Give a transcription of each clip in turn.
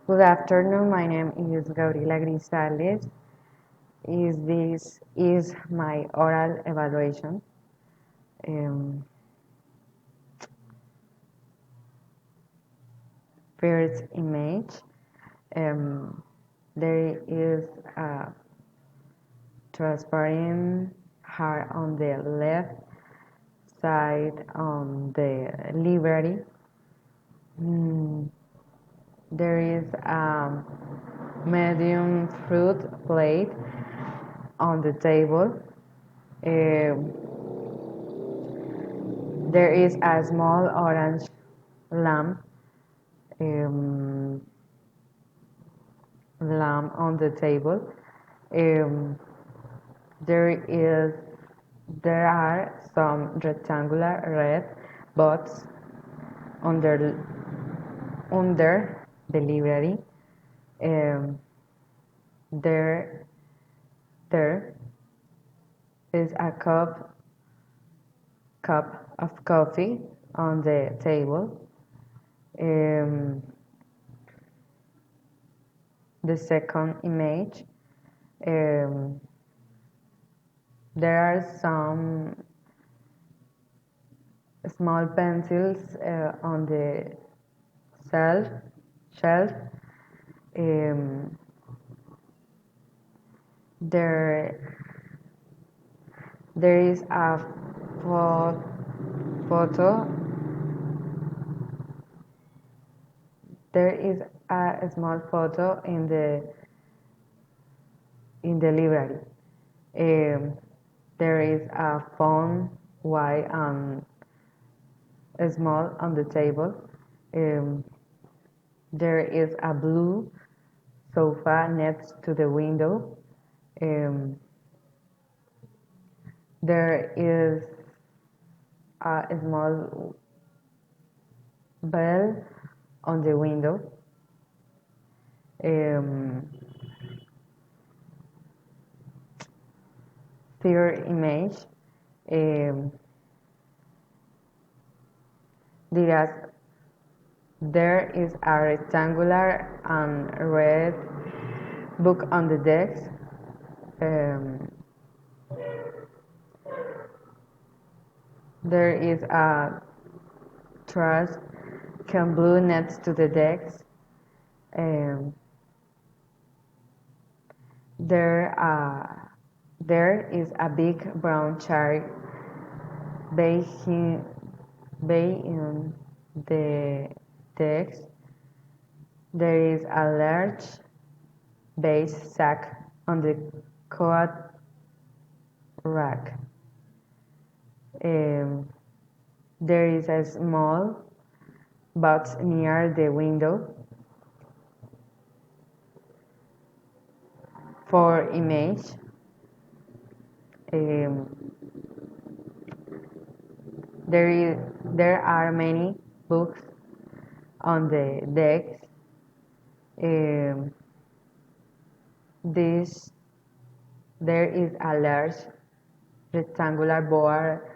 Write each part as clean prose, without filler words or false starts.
Good afternoon. My name is Gabriela Grisales. This is my oral evaluation. Um, First image. Um, there is a transparent heart on the left side on the library. Mm, there is a medium fruit plate on the table. Um, there is a small orange lamp um, on the table. Um, there is there are some rectangular red bots under the library. Um, there there is a cup of coffee on the table. Um, the second image. Um, there are some small pencils on the shelf. shelf. Um, there, there is a photo. There is a small photo in the library. Um, there is a phone white and small on the table. Um, there is a blue sofa next to the window. Um, there is a small bell on the window. Um, Third image. Um, there there is a rectangular and red book on the desk. Um, there is a trash can blue next to the desk. Um, there, there is a big brown chair behind, behind the desk. There is a large beige sack on the coat rack. Um, there is a small box near the window. For image, um, there are many books on the desk. Um, this there is a large rectangular board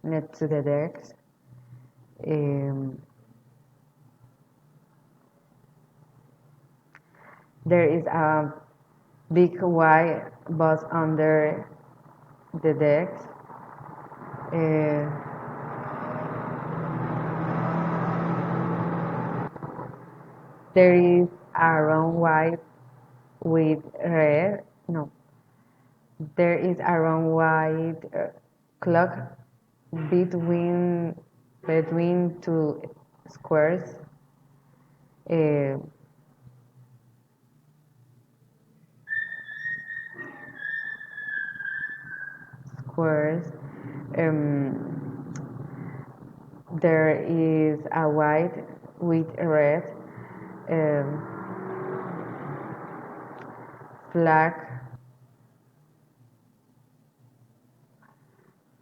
next to the desk. Um, there is a big white box under the desk. Uh, there is a round white with red. No, there is a round white clock between two squares. Uh, squares. Um, there is a white with red um,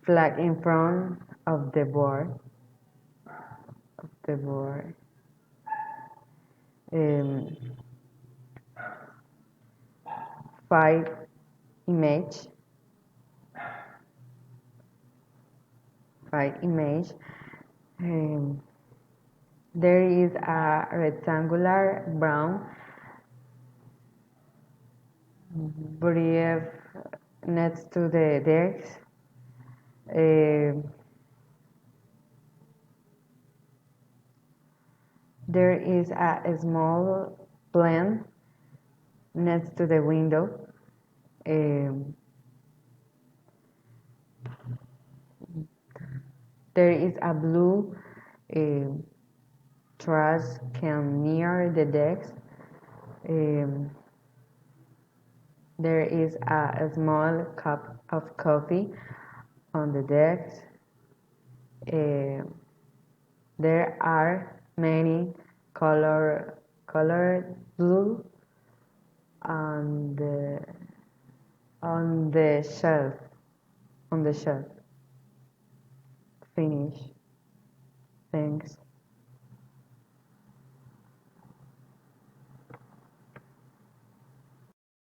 flag in front of the board. The board. Um, five image. Five image. Um, there is a rectangular brown brief next to the desk. Uh, there is a small plant next to the window. Um, there is a blue um trash can near the desk. Um, there is a small cup of coffee on the desk. Um there are many colored blue on the shelf on the shelf. Finish. Thanks.